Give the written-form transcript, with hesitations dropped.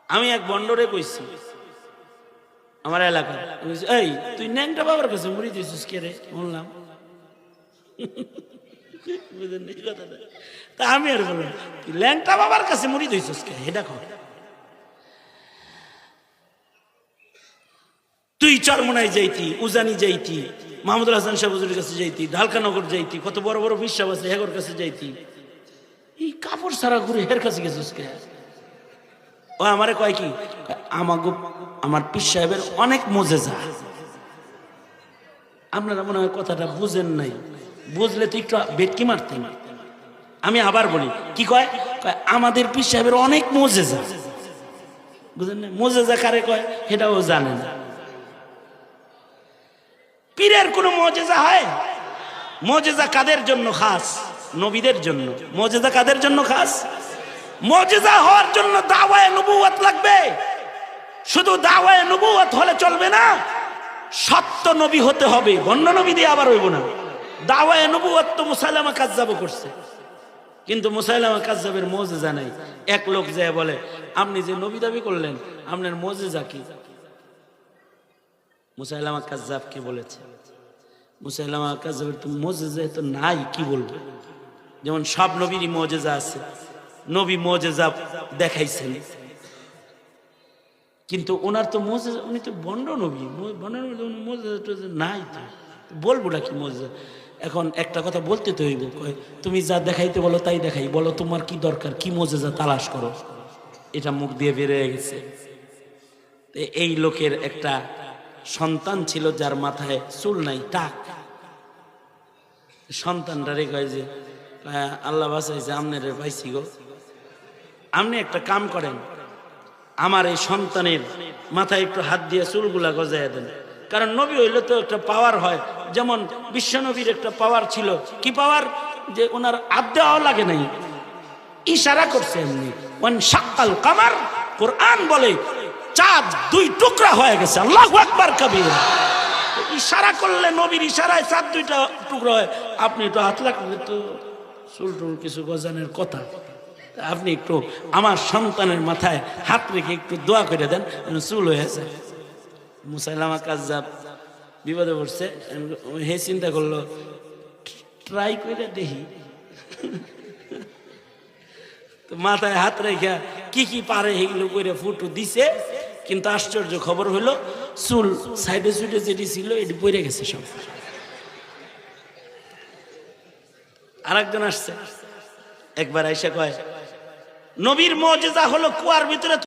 আমি এক বন্ডরে কইছি আমার এলাকায়, এই তুই ন্যাংটা বাবার কাছে মুড়ি দিয়েছিস কে রে? বললাম বুঝলেন এই কথাটা। তা আমি আর বললাম তুই ল্যাংটা বাবার কাছে মুড়ি দিয়েছিস কে? এটা কর। তুই চরমনায় যাইতি, উজানি যাইতি, মাহমুদুল হাসান শাহ হুজুরের কাছে যাইতি, ঢালকানগর যাইতি, কত বড় বড় বিশ্বাস আছে হেগর কাছে যাইতি, এই কাপড় সারা ঘুরে হের কাছে গেছিস কে? ও আমারে কয় কি, আমাগো আমার পীর সাহেবের অনেক মোজেজা। আপনারা মনে হয় কথাটা বুঝেন নাই, বুঝলে তো একটু বেটকি মারতেন। আমি আবার বলি, কি কয়? আমাদের পীর সাহেবের অনেক মোজেজা। বুঝেন না? মোজেজা কারে কয় সেটাও জানে না। পীরের কোনো মোজেজা হয়? মোজেজা কাদের জন্য খাস? নবীদের জন্য। মোজেজা কাদের জন্য খাস? মোজেজা হওয়ার জন্য দাওয়ায়ে নবুয়ত লাগবে। শুধু দাওয়ায়ে নবুয়ত হলে চলবে না, সত্য নবী হতে হবে। ভণ্ড নবী দিয়ে আবার হইব না। দাওয়ায়ে নবুয়ত তো মুসাইলামা কাজ্জাব করছে, কিন্তু মুসাইলামা কাজ্জাবের মোজেজা নাই। এক লোক যায় বলে, আপনি যে নবী দাবি করলেন আপনার মোজেজা কি? মুসাইলামা কাজ্জাবকে বলেছে, মুসাইলামা কাজ্জাবের তো মোজেজা তো নাই, কি বলবো? যেমন সব নবীরই মোজেজা আছে, নবী মোজেজা দেখাইছেন, কিন্তু ওনার তো মোজেজা, উনি তো বন্ড নবী, বন্ড নবী মোজেজা নাই, তো বলবো না কি মোজেজা? এখন একটা কথা বলতে তো হইব, তুমি যা দেখাইতে বলো তাই দেখাই, বলো তোমার কি দরকার, কি মোজেজা তালাশ করো। এটা মুখ দিয়ে বেরিয়ে গেছে। এই লোকের একটা সন্তান ছিল যার মাথায় চুল নাই, টাক। সন্তানটা রে কয় যে, আল্লাহ বাঁচাইছে আমনের পাইছি গো, আপনি একটা কাম করেন, আমার এই সন্তানের মাথায় একটু হাত দিয়ে চুলগুলা গজাইয়া দেন। কারণ নবী হইলে তো একটা পাওয়ার হয়, যেমন বিশ্বনবীর একটা পাওয়ার ছিল। কি পাওয়ার? যে ওনার হাত দেওয়াও লাগে নাই, ইশারা করছে এমনি। ওয়ান শাক্কাল কামার, কোরআন বলে চাঁদ দুই টুকরা হয়ে গেছে। আল্লাহু আকবার কবীর। ইশারা করলে নবীর ইশারায় চাঁদ দুইটা টুকরা হয়। আপনি তো হাত লাগলে তো চুল টুল কিছু গজানের কথা। আপনি একটু আমার সন্তানের মাথায় হাত রেখে একটু দোয়া করে দেন, চুল হয়ে যায়। মুসাইলামা কাজ্জাব বিপদে পড়ছে, হে চিন্তা করলো ট্রাই করে দেখি। তো মাথায় হাত রেখে কি কি পারে এগুলো করে ফুটো দিছে, কিন্তু আশ্চর্য খবর হলো চুল সাইডে সুইডে যেটি ছিল এটি পড়ে গেছে সব। আরেকজন আসছে, একবার আইসা কয়, নবীর মুজিজা হলো কুয়ার ভিতরে